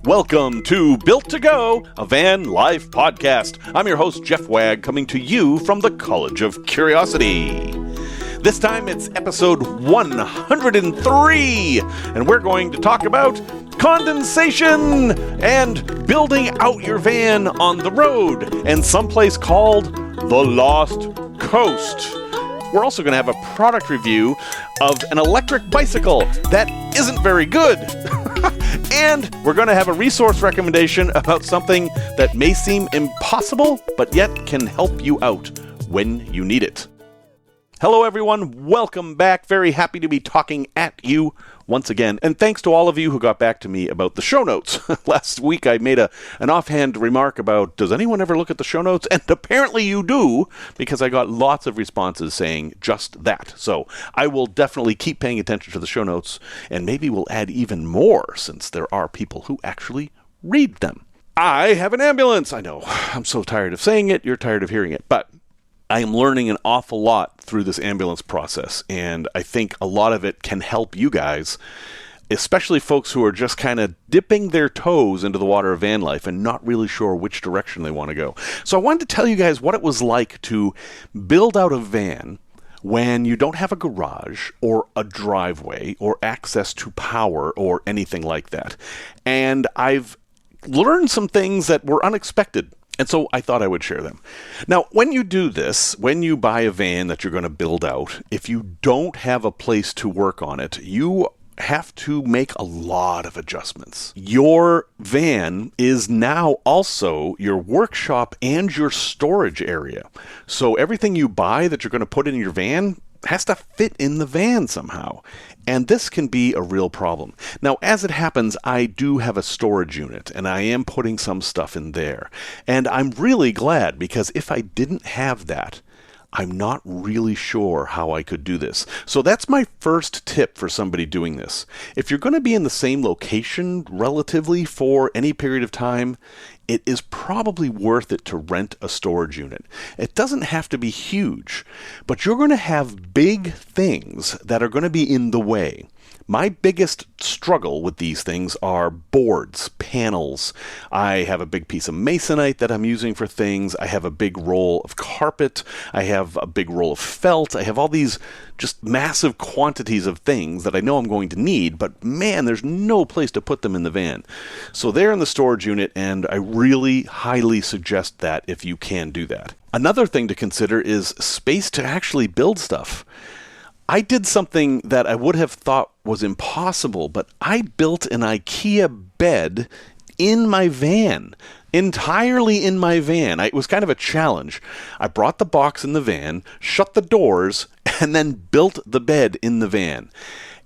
Welcome to Built to Go, a van life podcast. I'm your host, Jeff Wagg, coming to you from the College of Curiosity. This time it's episode 103, and we're going to talk about condensation and building out your van on the road and someplace called the Lost Coast. We're also going to have a product review of an electric bicycle that isn't very good. And we're going to have a resource recommendation about something that may seem impossible, but yet can help you out when you need it. Hello, everyone. Welcome back. Very happy to be talking at you once again. And thanks to all of you who got back to me about the show notes. Last week, I made an offhand remark about, does anyone ever look at the show notes? And apparently you do, because I got lots of responses saying just that. So I will definitely keep paying attention to the show notes, and maybe we'll add even more since there are people who actually read them. I have an ambulance. I know, I'm so tired of saying it. You're tired of hearing it. But I am learning an awful lot through this ambulance process, and I think a lot of it can help you guys, especially folks who are just kind of dipping their toes into the water of van life and not really sure which direction they want to go. So I wanted to tell you guys what it was like to build out a van when you don't have a garage or a driveway or access to power or anything like that. And I've learned some things that were unexpected. And so I thought I would share them. Now, when you do this, when you buy a van that you're going to build out, if you don't have a place to work on it, you have to make a lot of adjustments. Your van is now also your workshop and your storage area. So everything you buy that you're going to put in your van has to fit in the van somehow. And this can be a real problem. Now, as it happens, I do have a storage unit, and I am putting some stuff in there. And I'm really glad, because if I didn't have that, I'm not really sure how I could do this. So that's my first tip for somebody doing this. If you're going to be in the same location relatively for any period of time, it is probably worth it to rent a storage unit. It doesn't have to be huge, but you're going to have big things that are going to be in the way. My biggest struggle with these things are boards, panels. I have a big piece of masonite that I'm using for things. I have a big roll of carpet. I have a big roll of felt. I have all these just massive quantities of things that I know I'm going to need, but man, there's no place to put them in the van. So they're in the storage unit, and I really highly suggest that if you can do that. Another thing to consider is space to actually build stuff. I did something that I would have thought was impossible, but I built an IKEA bed in my van, entirely in my van. It was kind of a challenge. I brought the box in the van, shut the doors, and then built the bed in the van.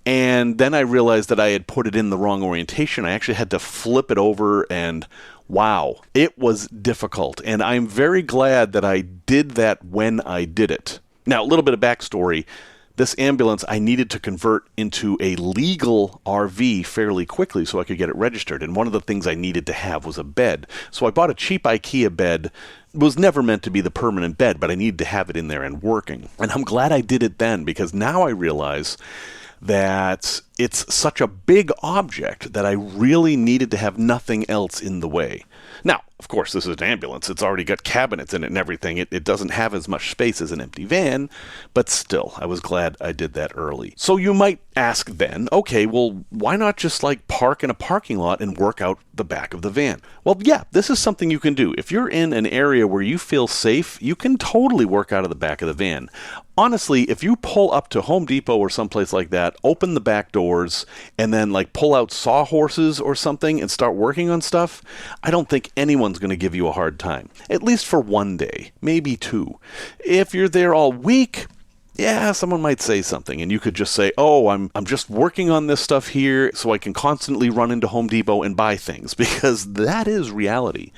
And then I realized that I had put it in the wrong orientation. I actually had to flip it over, and wow, it was difficult. And I'm very glad that I did that when I did it. Now, a little bit of backstory. This ambulance I needed to convert into a legal RV fairly quickly so I could get it registered. And one of the things I needed to have was a bed. So I bought a cheap IKEA bed. It was never meant to be the permanent bed, but I needed to have it in there and working. And I'm glad I did it then, because now I realize that it's such a big object that I really needed to have nothing else in the way. Now, of course, this is an ambulance. It's already got cabinets in it and everything. It doesn't have as much space as an empty van, but still, I was glad I did that early. So you might ask then, okay, well, why not just park in a parking lot and work out the back of the van? Well, yeah, this is something you can do. If you're in an area where you feel safe, you can totally work out of the back of the van. Honestly, if you pull up to Home Depot or someplace like that, open the back doors, and then pull out sawhorses or something and start working on stuff, I don't think anyone's going to give you a hard time. At least for one day, maybe two. If you're there all week, yeah, someone might say something, and you could just say, oh, I'm just working on this stuff here so I can constantly run into Home Depot and buy things, because that is reality.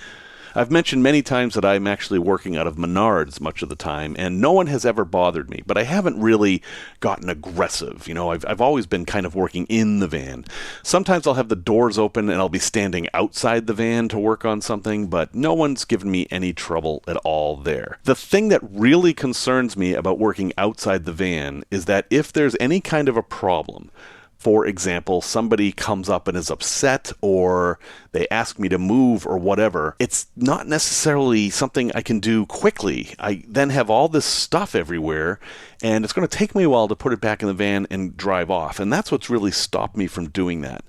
I've mentioned many times that I'm actually working out of Menards much of the time, and no one has ever bothered me, but I haven't really gotten aggressive. I've always been kind of working in the van. Sometimes I'll have the doors open and I'll be standing outside the van to work on something, but no one's given me any trouble at all there. The thing that really concerns me about working outside the van is that if there's any kind of a problem, For example, somebody comes up and is upset, or they ask me to move or whatever, it's not necessarily something I can do quickly. I then have all this stuff everywhere, and it's going to take me a while to put it back in the van and drive off. And that's what's really stopped me from doing that.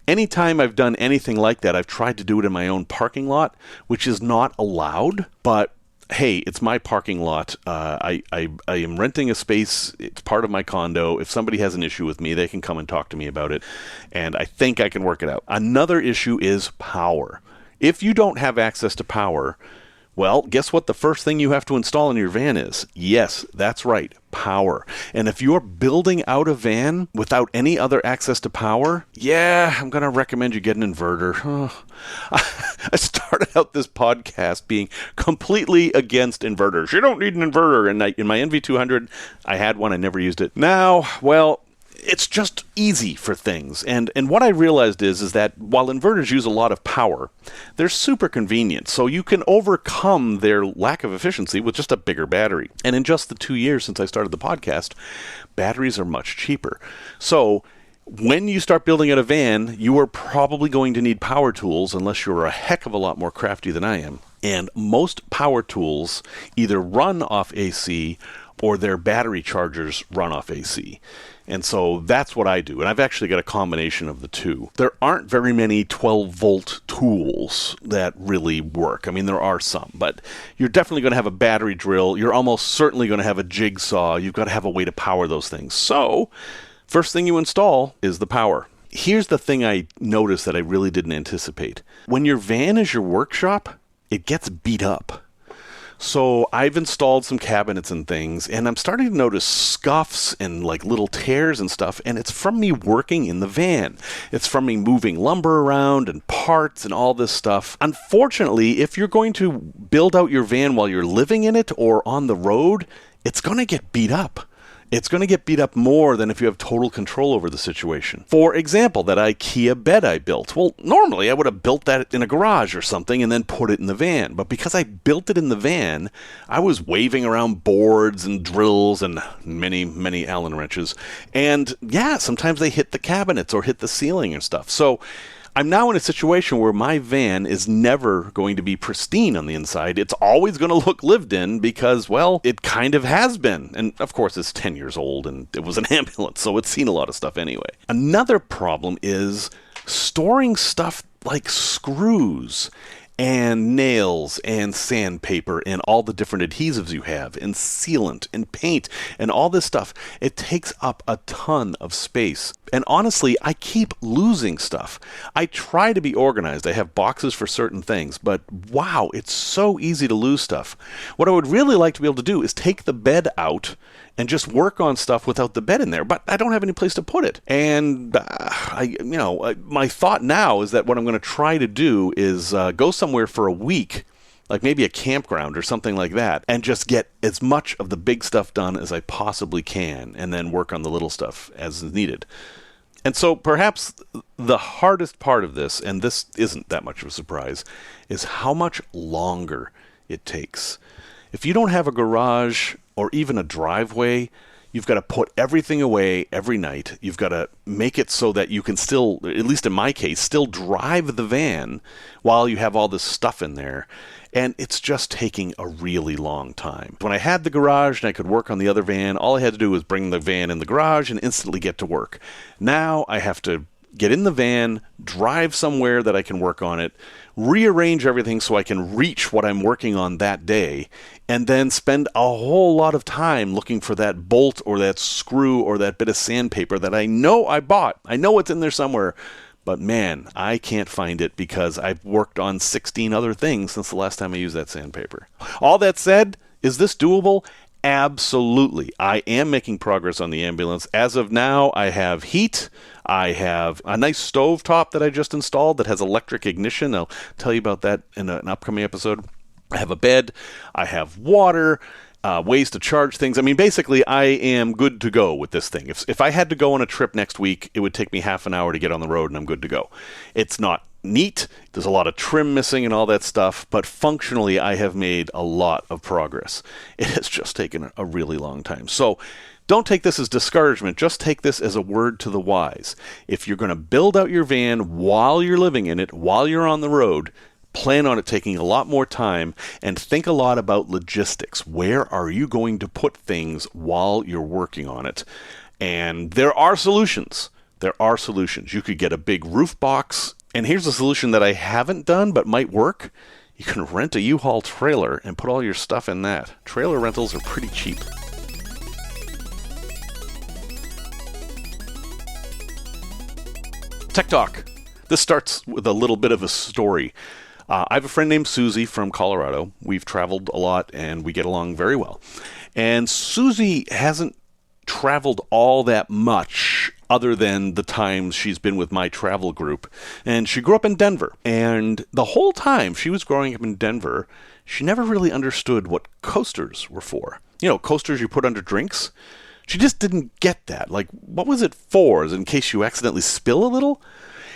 Anytime I've done anything like that, I've tried to do it in my own parking lot, which is not allowed, but hey, it's my parking lot. I am renting a space. It's part of my condo. If somebody has an issue with me, they can come and talk to me about it, and I think I can work it out. Another issue is power. If you don't have access to power, well, guess what the first thing you have to install in your van is? Yes, that's right, power. And if you're building out a van without any other access to power, yeah, I'm going to recommend you get an inverter. I started out this podcast being completely against inverters. You don't need an inverter. And in my NV200, I had one. I never used it. Now, well, it's just easy for things. And what I realized is that while inverters use a lot of power, they're super convenient. So you can overcome their lack of efficiency with just a bigger battery. And in just the 2 years since I started the podcast, batteries are much cheaper. So when you start building out a van, you are probably going to need power tools unless you're a heck of a lot more crafty than I am. And most power tools either run off AC or their battery chargers run off AC. And so that's what I do. And I've actually got a combination of the two. There aren't very many 12-volt tools that really work. I mean, there are some, but you're definitely going to have a battery drill. You're almost certainly going to have a jigsaw. You've got to have a way to power those things. So first thing you install is the power. Here's the thing I noticed that I really didn't anticipate. When your van is your workshop, it gets beat up. So I've installed some cabinets and things, and I'm starting to notice scuffs and like little tears and stuff, and it's from me working in the van. It's from me moving lumber around and parts and all this stuff. Unfortunately, if you're going to build out your van while you're living in it or on the road, it's going to get beat up. It's going to get beat up more than if you have total control over the situation. For example, that IKEA bed I built. Well, normally I would have built that in a garage or something and then put it in the van. But because I built it in the van, I was waving around boards and drills and many, many Allen wrenches. And yeah, sometimes they hit the cabinets or hit the ceiling and stuff. So I'm now in a situation where my van is never going to be pristine on the inside. It's always going to look lived in because, well, it kind of has been. And of course, it's 10 years old and it was an ambulance, so it's seen a lot of stuff anyway. Another problem is storing stuff like screws and nails and sandpaper and all the different adhesives you have and sealant and paint and all this stuff. It takes up a ton of space. And honestly, I keep losing stuff. I try to be organized. I have boxes for certain things, but wow, it's so easy to lose stuff. What I would really like to be able to do is take the bed out and just work on stuff without the bed in there, but I don't have any place to put it. And my thought now is that what I'm going to try to do is go somewhere for a week, like maybe a campground or something like that, and just get as much of the big stuff done as I possibly can, and then work on the little stuff as needed. And so perhaps the hardest part of this, and this isn't that much of a surprise, is how much longer it takes. If you don't have a garage or even a driveway, you've got to put everything away every night. You've got to make it so that you can still, at least in my case, still drive the van while you have all this stuff in there. And it's just taking a really long time. When I had the garage and I could work on the other van, all I had to do was bring the van in the garage and instantly get to work. Now I have to get in the van, drive somewhere that I can work on it, rearrange everything so I can reach what I'm working on that day, and then spend a whole lot of time looking for that bolt or that screw or that bit of sandpaper that I know I bought. I know it's in there somewhere, but man, I can't find it because I've worked on 16 other things since the last time I used that sandpaper. All that said, is this doable? Absolutely. I am making progress on the ambulance. As of now, I have heat. I have a nice stovetop that I just installed that has electric ignition. I'll tell you about that in an upcoming episode. I have a bed. I have water, ways to charge things. I mean, basically, I am good to go with this thing. If I had to go on a trip next week, it would take me half an hour to get on the road, and I'm good to go. It's not neat. There's a lot of trim missing and all that stuff, but functionally, I have made a lot of progress. It has just taken a really long time. So Don't take this as discouragement. Just take this as a word to the wise. If you're going to build out your van while you're living in it, while you're on the road, plan on it taking a lot more time and think a lot about logistics. Where are you going to put things while you're working on it? And there are solutions. There are solutions. You could get a big roof box. And here's a solution that I haven't done but might work. You can rent a U-Haul trailer and put all your stuff in that. Trailer rentals are pretty cheap. Tech Talk. This starts with a little bit of a story. I have a friend named Susie from Colorado. We've traveled a lot and we get along very well. And Susie hasn't traveled all that much other than the times she's been with my travel group. And she grew up in Denver. And the whole time she was growing up in Denver, she never really understood what coasters were for. You know, coasters you put under drinks. She just didn't get that. Like, what was it for? Is it in case you accidentally spill a little?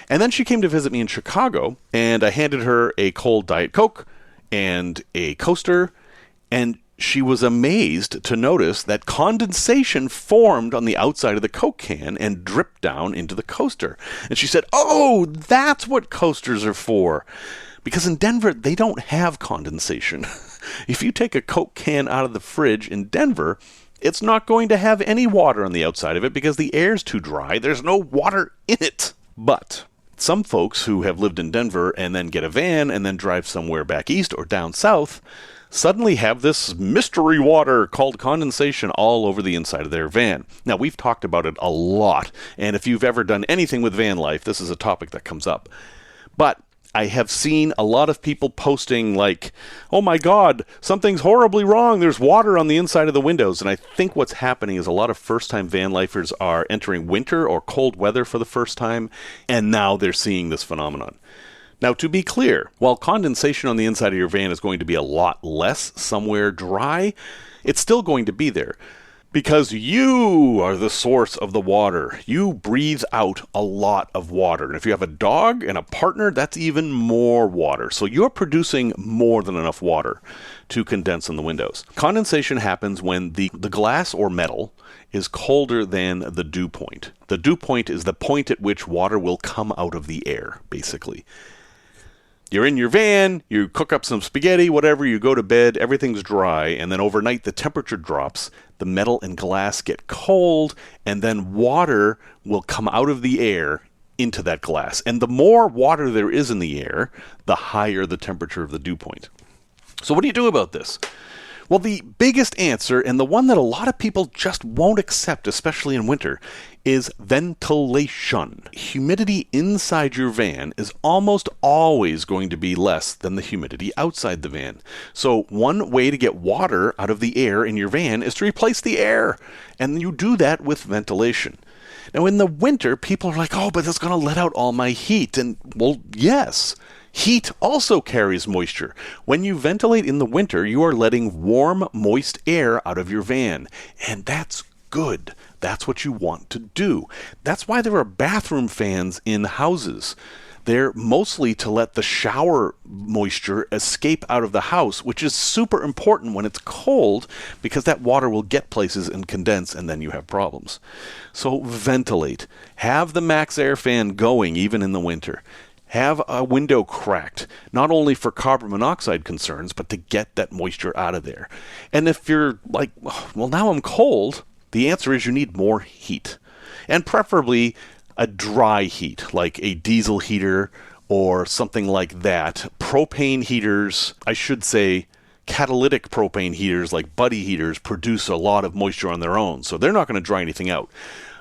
And then she came to visit me in Chicago, and I handed her a cold Diet Coke and a coaster, and she was amazed to notice that condensation formed on the outside of the Coke can and dripped down into the coaster. And she said, "Oh, that's what coasters are for." Because in Denver, they don't have condensation. If you take a Coke can out of the fridge in Denver, it's not going to have any water on the outside of it because the air's too dry. There's no water in it. But some folks who have lived in Denver and then get a van and then drive somewhere back east or down south suddenly have this mystery water called condensation all over the inside of their van. Now, we've talked about it a lot, and if you've ever done anything with van life, this is a topic that comes up. But I have seen a lot of people posting like, "Oh my God, something's horribly wrong. There's water on the inside of the windows." And I think what's happening is a lot of first-time van lifers are entering winter or cold weather for the first time, and now they're seeing this phenomenon. Now, to be clear, while condensation on the inside of your van is going to be a lot less somewhere dry, it's still going to be there. Because you are the source of the water. You breathe out a lot of water. And if you have a dog and a partner, that's even more water. So you're producing more than enough water to condense in the windows. Condensation happens when the glass or metal is colder than the dew point. The dew point is the point at which water will come out of the air, basically. You're in your van, you cook up some spaghetti, whatever, you go to bed, everything's dry, and then overnight the temperature drops, the metal and glass get cold, and then water will come out of the air into that glass. And the more water there is in the air, the higher the temperature of the dew point. So what do you do about this? Well, the biggest answer, and the one that a lot of people just won't accept, especially in winter, is ventilation. Humidity inside your van is almost always going to be less than the humidity outside the van. So one way to get water out of the air in your van is to replace the air. And you do that with ventilation. Now, in the winter, people are like, "Oh, but that's going to let out all my heat." And, well, yes. Heat also carries moisture. When you ventilate in the winter, you are letting warm, moist air out of your van. And that's good. That's what you want to do. That's why there are bathroom fans in houses. They're mostly to let the shower moisture escape out of the house, which is super important when it's cold because that water will get places and condense, and then you have problems. So ventilate. Have the max air fan going even in the winter. Have a window cracked, not only for carbon monoxide concerns, but to get that moisture out of there. And if you're like, "Well, now I'm cold," the answer is you need more heat. And preferably a dry heat, like a diesel heater or something like that. Propane heaters, I should say, catalytic propane heaters like buddy heaters produce a lot of moisture on their own, so they're not going to dry anything out.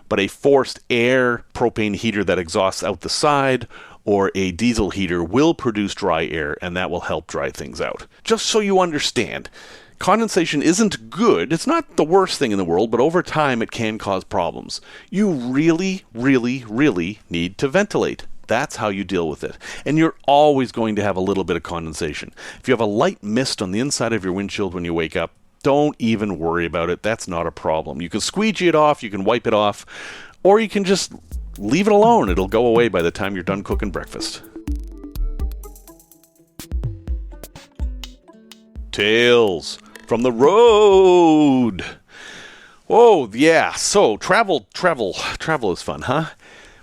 But a forced air propane heater that exhausts out the side or a diesel heater will produce dry air, and that will help dry things out. Just so you understand, condensation isn't good. It's not the worst thing in the world, but over time it can cause problems. You really, really, really need to ventilate. That's how you deal with it. And you're always going to have a little bit of condensation. If you have a light mist on the inside of your windshield when you wake up, don't even worry about it. That's not a problem. You can squeegee it off, you can wipe it off, or you can just leave it alone. It'll go away by the time you're done cooking breakfast. Tales from the road. Oh, yeah. So travel is fun, huh?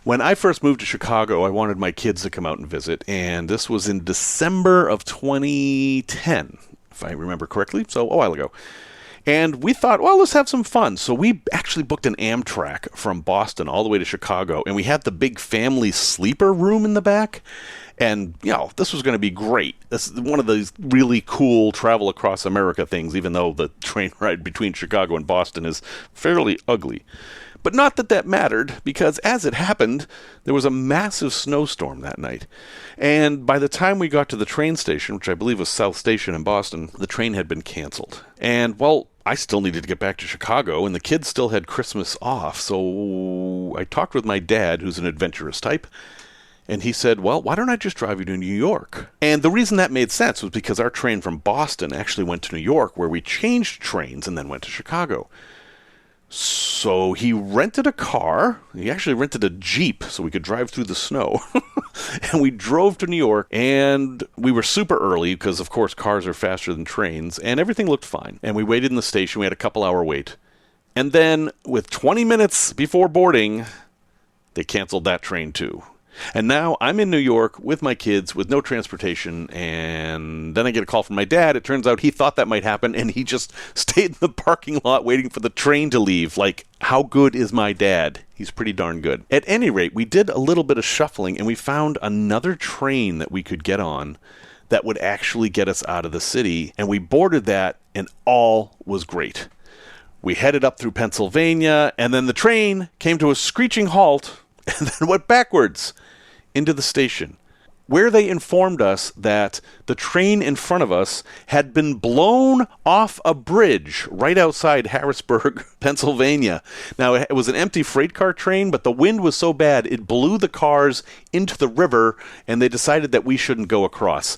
When I first moved to Chicago, I wanted my kids to come out and visit, and this was in December of 2010, if I remember correctly, so a while ago. And we thought, well, let's have some fun. So we actually booked an Amtrak from Boston all the way to Chicago, and we had the big family sleeper room in the back. And, this was going to be great. This is one of those really cool travel across America things, even though the train ride between Chicago and Boston is fairly ugly. But not that that mattered, because as it happened, there was a massive snowstorm that night. And by the time we got to the train station, which I believe was South Station in Boston, the train had been canceled. And, well, I still needed to get back to Chicago, and the kids still had Christmas off. So I talked with my dad, who's an adventurous type, and he said, well, why don't I just drive you to New York? And the reason that made sense was because our train from Boston actually went to New York, where we changed trains and then went to Chicago. So he rented a car. He actually rented a Jeep so we could drive through the snow. And we drove to New York, and we were super early because, of course, cars are faster than trains, and everything looked fine. And we waited in the station. We had a couple-hour wait. And then, with 20 minutes before boarding, they canceled that train too. And now I'm in New York with my kids with no transportation, and then I get a call from my dad. It turns out he thought that might happen, and he just stayed in the parking lot waiting for the train to leave. Like, how good is my dad? He's pretty darn good. At any rate, we did a little bit of shuffling, and we found another train that we could get on that would actually get us out of the city, and we boarded that, and all was great. We headed up through Pennsylvania, and then the train came to a screeching halt and then went backwards into the station, where they informed us that the train in front of us had been blown off a bridge right outside Harrisburg, Pennsylvania. Now, it was an empty freight car train, but the wind was so bad it blew the cars into the river, and they decided that we shouldn't go across.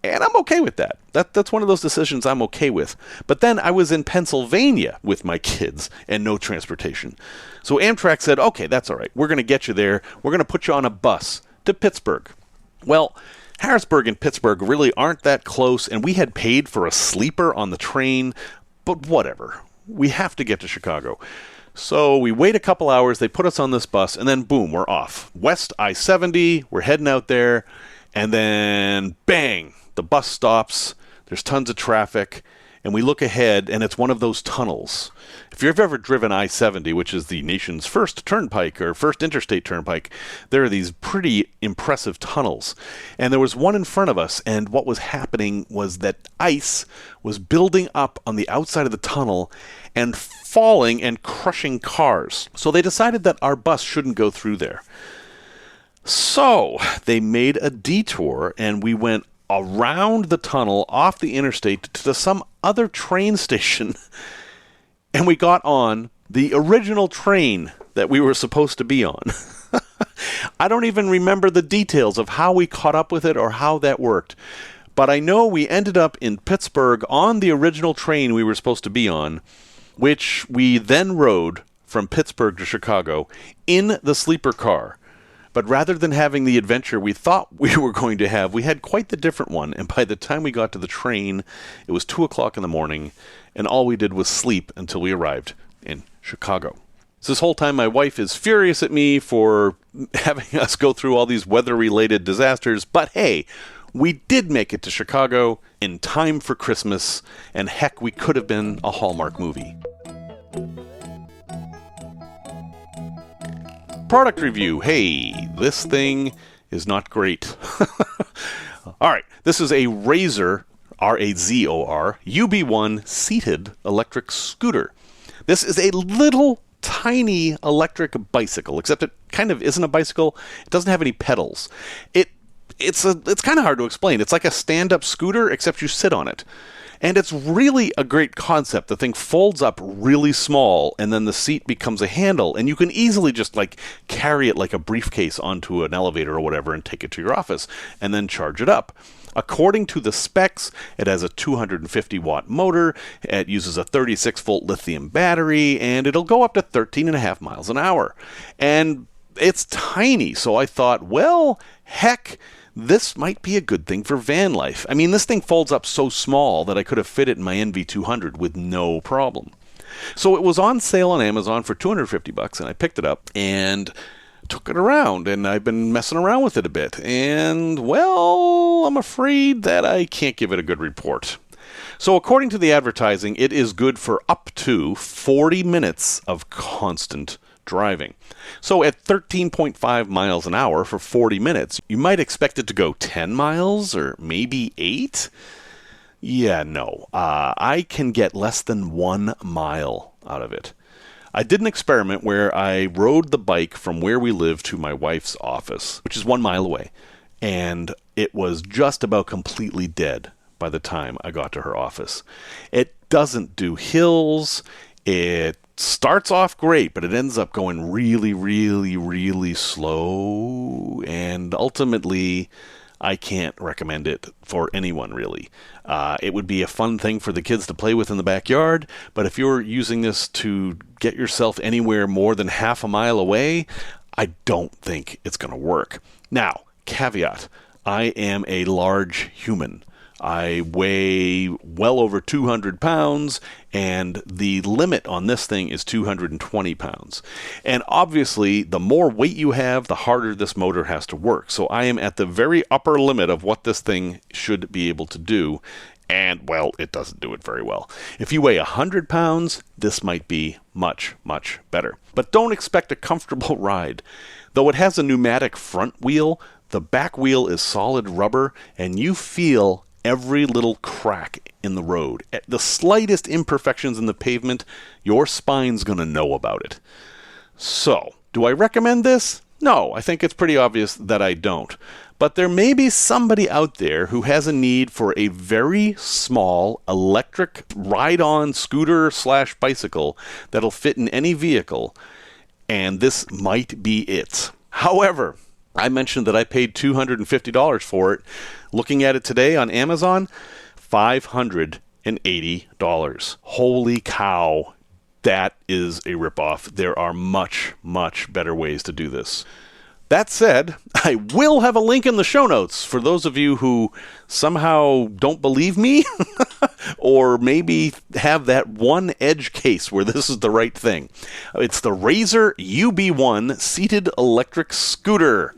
And I'm okay with that. That's one of those decisions I'm okay with. But then I was in Pennsylvania with my kids and no transportation. So Amtrak said, okay, that's all right. We're going to get you there. We're going to put you on a bus to Pittsburgh. Well, Harrisburg and Pittsburgh really aren't that close, and we had paid for a sleeper on the train, but whatever. We have to get to Chicago. So we wait a couple hours, they put us on this bus, and then boom, we're off. West I-70, we're heading out there, and then bang! The bus stops, there's tons of traffic, and we look ahead, and it's one of those tunnels. If you've ever driven I-70, which is the nation's first turnpike, or first interstate turnpike, there are these pretty impressive tunnels. And there was one in front of us, and what was happening was that ice was building up on the outside of the tunnel and falling and crushing cars. So they decided that our bus shouldn't go through there. So they made a detour, and we went around the tunnel, off the interstate, to some other train station, and we got on the original train that we were supposed to be on. I don't even remember the details of how we caught up with it or how that worked, but I know we ended up in Pittsburgh on the original train we were supposed to be on, which we then rode from Pittsburgh to Chicago in the sleeper car. But rather than having the adventure we thought we were going to have, we had quite the different one. And by the time we got to the train, it was 2 o'clock in the morning, and all we did was sleep until we arrived in Chicago. So this whole time, my wife is furious at me for having us go through all these weather-related disasters. But hey, we did make it to Chicago in time for Christmas, and heck, we could have been a Hallmark movie. Product review. Hey, this thing is not great. All right, this is a Razor, R-A-Z-O-R, UB1 seated electric scooter. This is a little tiny electric bicycle, except it kind of isn't a bicycle. It doesn't have any pedals. It's kind of hard to explain. It's like a stand-up scooter, except you sit on it. And it's really a great concept. The thing folds up really small, and then the seat becomes a handle, and you can easily just carry it like a briefcase onto an elevator or whatever and take it to your office, and then charge it up. According to the specs, it has a 250-watt motor, it uses a 36-volt lithium battery, and it'll go up to 13.5 miles an hour. And it's tiny, so I thought, well, heck, this might be a good thing for van life. I mean, this thing folds up so small that I could have fit it in my NV200 with no problem. So it was on sale on Amazon for $250, and I picked it up and took it around, and I've been messing around with it a bit. And, well, I'm afraid that I can't give it a good report. So according to the advertising, it is good for up to 40 minutes of constant driving. So at 13.5 miles an hour for 40 minutes, you might expect it to go 10 miles or maybe 8. Yeah, no. I can get less than 1 mile out of it. I did an experiment where I rode the bike from where we live to my wife's office, which is 1 mile away, and it was just about completely dead by the time I got to her office. It doesn't do hills. It starts off great, but it ends up going really, really, really slow, and ultimately I can't recommend it for anyone, really. It would be a fun thing for the kids to play with in the backyard, but if you're using this to get yourself anywhere more than half a mile away, I don't think it's going to work. Now, caveat, I am a large human. I weigh well over 200 pounds, and the limit on this thing is 220 pounds. And obviously, the more weight you have, the harder this motor has to work. So I am at the very upper limit of what this thing should be able to do. And, well, it doesn't do it very well. If you weigh 100 pounds, this might be much, much better. But don't expect a comfortable ride. Though it has a pneumatic front wheel, the back wheel is solid rubber, and you feel every little crack in the road. At the slightest imperfections in the pavement, your spine's going to know about it. So, do I recommend this? No, I think it's pretty obvious that I don't. But there may be somebody out there who has a need for a very small electric ride-on scooter / bicycle that'll fit in any vehicle, and this might be it. However, I mentioned that I paid $250 for it. Looking at it today on Amazon, $580. Holy cow, that is a ripoff. There are much, much better ways to do this. That said, I will have a link in the show notes for those of you who somehow don't believe me or maybe have that one edge case where this is the right thing. It's the Razor UB1 seated electric scooter.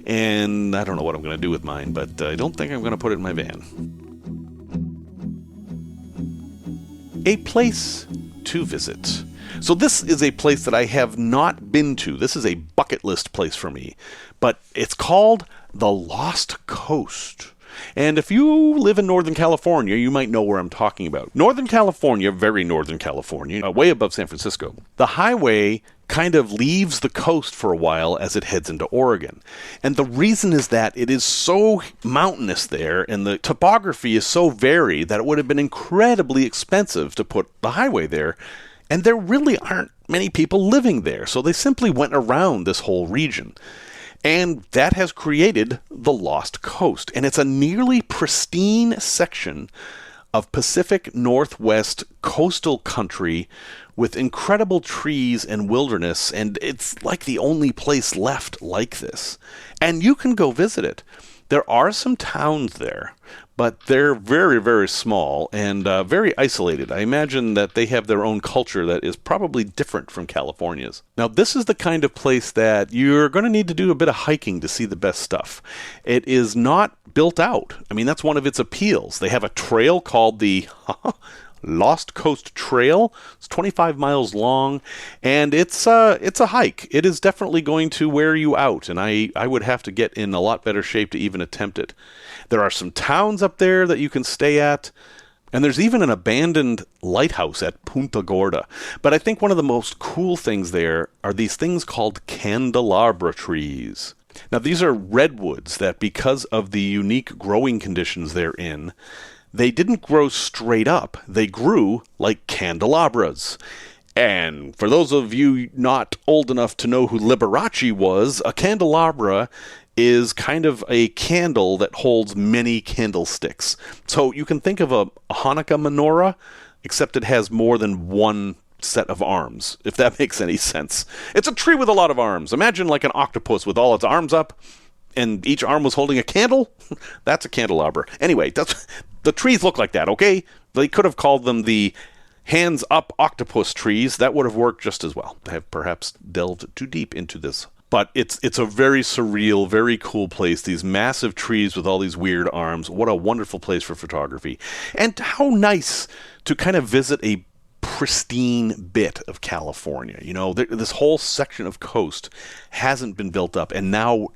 And I don't know what I'm going to do with mine, but I don't think I'm going to put it in my van. A place to visit. So this is a place that I have not been to. This is a bucket list place for me. But it's called the Lost Coast. And if you live in Northern California, you might know where I'm talking about. Northern California, very Northern California, way above San Francisco. The highway kind of leaves the coast for a while as it heads into Oregon. And the reason is that it is so mountainous there, and the topography is so varied that it would have been incredibly expensive to put the highway there. And there really aren't many people living there, so they simply went around this whole region. And that has created the Lost Coast. And it's a nearly pristine section of Pacific Northwest coastal country with incredible trees and wilderness, and it's like the only place left like this. And you can go visit it. There are some towns there, but they're very, very small and very isolated. I imagine that they have their own culture that is probably different from California's. Now, this is the kind of place that you're going to need to do a bit of hiking to see the best stuff. It is not built out. I mean, that's one of its appeals. They have a trail called the Lost Coast Trail. It's 25 miles long, and it's a hike. It is definitely going to wear you out, and I would have to get in a lot better shape to even attempt it. There are some towns up there that you can stay at, and there's even an abandoned lighthouse at Punta Gorda. But I think one of the most cool things there are these things called candelabra trees. Now, these are redwoods that, because of the unique growing conditions they're in, they didn't grow straight up. They grew like candelabras. And for those of you not old enough to know who Liberace was, a candelabra is kind of a candle that holds many candlesticks. So you can think of a Hanukkah menorah, except it has more than one set of arms, if that makes any sense. It's a tree with a lot of arms. Imagine like an octopus with all its arms up, and each arm was holding a candle. That's a candelabra. Anyway, the trees look like that, okay? They could have called them the hands-up octopus trees, that would have worked just as well. I have perhaps delved too deep into this. But it's a very surreal, very cool place. These massive trees with all these weird arms. What a wonderful place for photography. And how nice to kind of visit a pristine bit of California. You know, this whole section of coast hasn't been built up, and now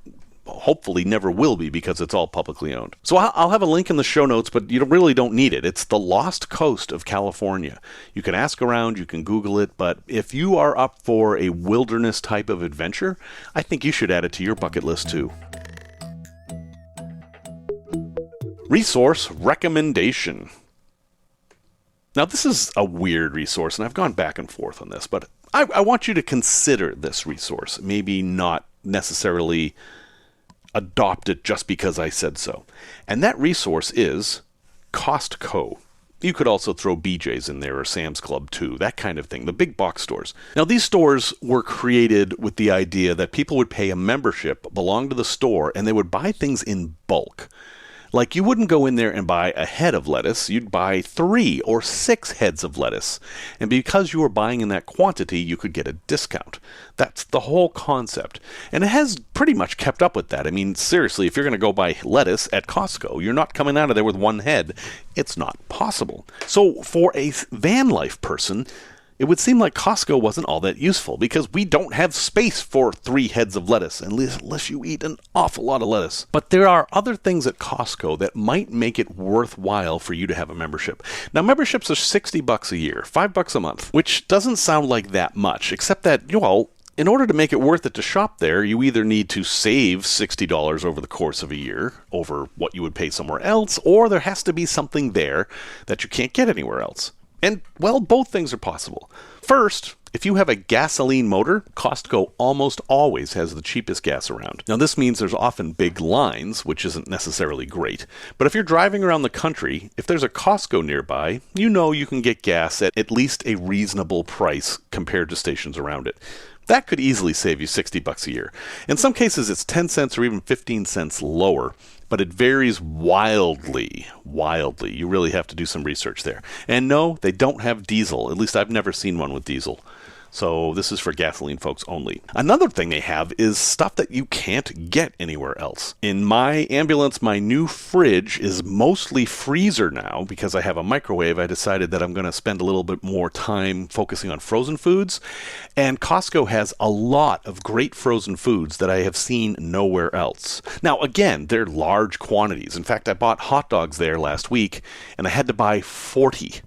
hopefully never will be because it's all publicly owned. So I'll have a link in the show notes, but you really don't need it. It's the Lost Coast of California. You can ask around, you can Google it, but if you are up for a wilderness type of adventure, I think you should add it to your bucket list too. Resource recommendation. Now, this is a weird resource, and I've gone back and forth on this, but I want you to consider this resource. Maybe not necessarily adopt it just because I said so. And that resource is Costco. You could also throw BJ's in there or Sam's Club too, that kind of thing, the big box stores. Now, these stores were created with the idea that people would pay a membership, belong to the store, and they would buy things in bulk. Like, you wouldn't go in there and buy a head of lettuce, you'd buy 3 or 6 heads of lettuce. And because you were buying in that quantity, you could get a discount. That's the whole concept. And it has pretty much kept up with that. I mean, seriously, if you're going to go buy lettuce at Costco, you're not coming out of there with 1 head. It's not possible. So for a van life person, it would seem like Costco wasn't all that useful because we don't have space for 3 heads of lettuce unless you eat an awful lot of lettuce. But there are other things at Costco that might make it worthwhile for you to have a membership. Now, memberships are $60 a year, $5 a month, which doesn't sound like that much, except that, well, in order to make it worth it to shop there, you either need to save $60 over the course of a year over what you would pay somewhere else, or there has to be something there that you can't get anywhere else. And, well, both things are possible. First, if you have a gasoline motor, Costco almost always has the cheapest gas around. Now, this means there's often big lines, which isn't necessarily great. But if you're driving around the country, if there's a Costco nearby, you know you can get gas at least a reasonable price compared to stations around it. That could easily save you $60 a year. In some cases, it's 10 cents or even 15 cents lower. But it varies wildly. You really have to do some research there. And no, they don't have diesel. At least I've never seen one with diesel. So this is for gasoline folks only. Another thing they have is stuff that you can't get anywhere else. In my ambulance, my new fridge is mostly freezer now because I have a microwave. I decided that I'm going to spend a little bit more time focusing on frozen foods. And Costco has a lot of great frozen foods that I have seen nowhere else. Now, again, they're large quantities. In fact, I bought hot dogs there last week, and I had to buy 40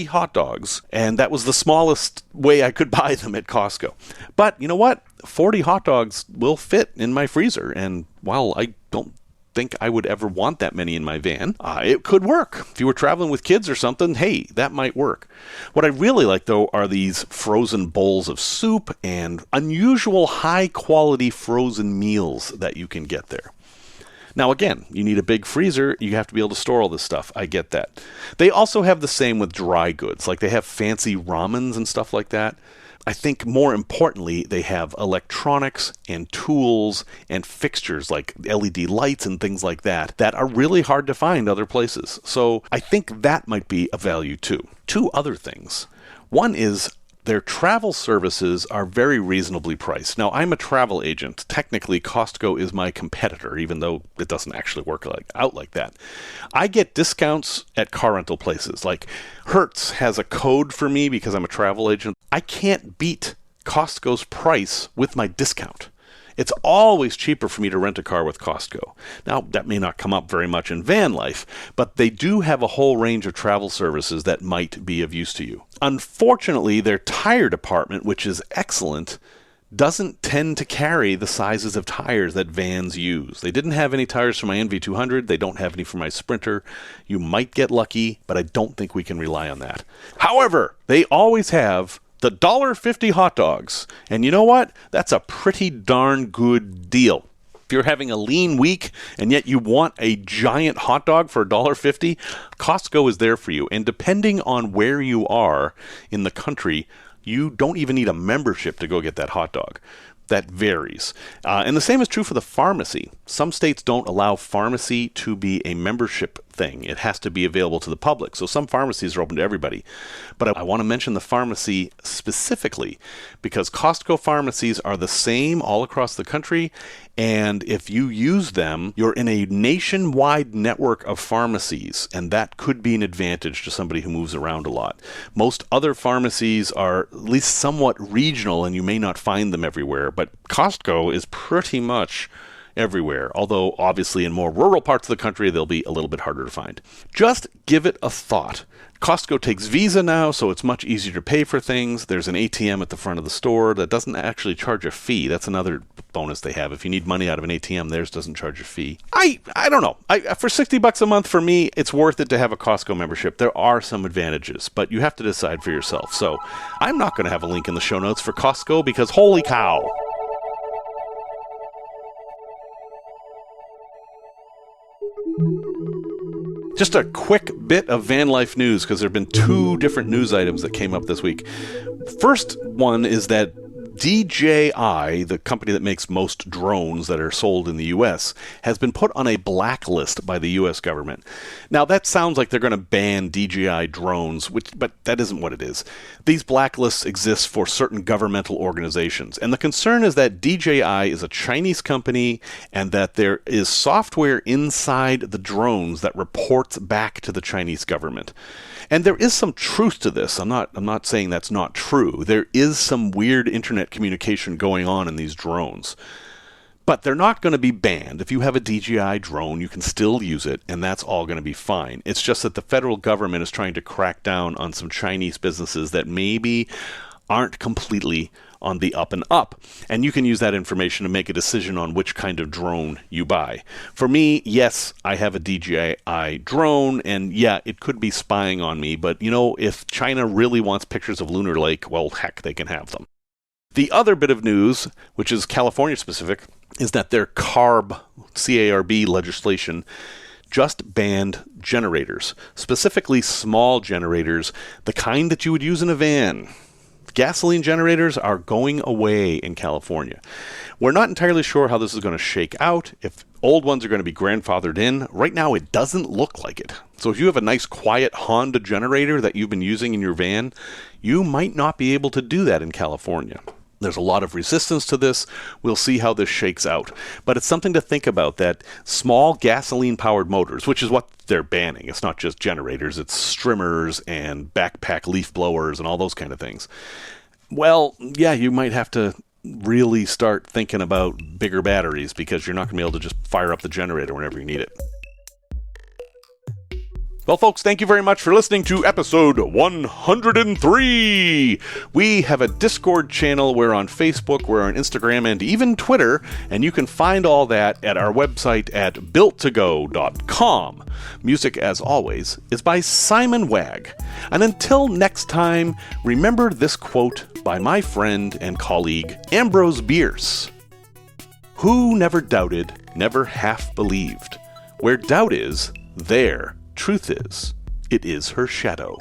hot dogs, and that was the smallest way I could buy them at Costco. But you know what? 40 hot dogs will fit in my freezer, and while I don't think I would ever want that many in my van, it could work. If you were traveling with kids or something, hey, that might work. What I really like, though, are these frozen bowls of soup and unusual high-quality frozen meals that you can get there. Now, again, you need a big freezer. You have to be able to store all this stuff. I get that. They also have the same with dry goods. Like, they have fancy ramens and stuff like that. I think more importantly, they have electronics and tools and fixtures like LED lights and things like that that are really hard to find other places. So I think that might be a value too. 2 other things. One is their travel services are very reasonably priced. Now, I'm a travel agent. Technically, Costco is my competitor, even though it doesn't actually work out like that. I get discounts at car rental places. Like, Hertz has a code for me because I'm a travel agent. I can't beat Costco's price with my discount. It's always cheaper for me to rent a car with Costco. Now, that may not come up very much in van life, but they do have a whole range of travel services that might be of use to you. Unfortunately, their tire department, which is excellent, doesn't tend to carry the sizes of tires that vans use. They didn't have any tires for my NV200. They don't have any for my Sprinter. You might get lucky, but I don't think we can rely on that. However, they always have the $1.50 hot dogs. And you know what? That's a pretty darn good deal. If you're having a lean week and yet you want a giant hot dog for $1.50, Costco is there for you. And depending on where you are in the country, you don't even need a membership to go get that hot dog. That varies. And the same is true for the pharmacy. Some states don't allow pharmacy to be a membership thing. It has to be available to the public. So some pharmacies are open to everybody. But I want to mention the pharmacy specifically because Costco pharmacies are the same all across the country. And if you use them, you're in a nationwide network of pharmacies, and that could be an advantage to somebody who moves around a lot. Most other pharmacies are at least somewhat regional, and you may not find them everywhere, but Costco is pretty much everywhere, although obviously in more rural parts of the country, they'll be a little bit harder to find. Just give it a thought. Costco takes Visa now, so it's much easier to pay for things. There's an ATM at the front of the store that doesn't actually charge a fee. That's another bonus they have. If you need money out of an ATM, theirs doesn't charge a fee. I don't know. For $60 a month, for me, it's worth it to have a Costco membership. There are some advantages, but you have to decide for yourself. So I'm not going to have a link in the show notes for Costco because holy cow. Just a quick bit of van life news because there have been two different news items that came up this week. First one is that DJI, the company that makes most drones that are sold in the U.S., has been put on a blacklist by the U.S. government. Now, that sounds like they're going to ban DJI drones, but that isn't what it is. These blacklists exist for certain governmental organizations, and the concern is that DJI is a Chinese company and that there is software inside the drones that reports back to the Chinese government. And there is some truth to this. I'm not saying that's not true. There is some weird internet communication going on in these drones. But they're not going to be banned. If you have a DJI drone, you can still use it, and that's all going to be fine. It's just that the federal government is trying to crack down on some Chinese businesses that maybe aren't completely on the up and up. And you can use that information to make a decision on which kind of drone you buy. For me, yes, I have a DJI drone, and yeah, it could be spying on me, but if China really wants pictures of Lunar Lake, well, heck, they can have them. The other bit of news, which is California specific, is that their CARB legislation just banned generators, specifically small generators, the kind that you would use in a van. Gasoline generators are going away in California. We're not entirely sure how this is going to shake out, if old ones are going to be grandfathered in. Right now, it doesn't look like it. So if you have a nice, quiet Honda generator that you've been using in your van, you might not be able to do that in California. There's a lot of resistance to this. We'll see how this shakes out. But it's something to think about that small gasoline-powered motors, which is what they're banning. It's not just generators. It's streamers and backpack leaf blowers and all those kind of things. Well, yeah, you might have to really start thinking about bigger batteries because you're not going to be able to just fire up the generator whenever you need it. Well, folks, thank you very much for listening to episode 103. We have a Discord channel. We're on Facebook, we're on Instagram, and even Twitter, and you can find all that at our website at builttogo.com. Music, as always, is by Simon Wagg. And until next time, remember this quote by my friend and colleague, Ambrose Bierce. Who never doubted, never half believed. Where doubt is, there truth is. It is her shadow.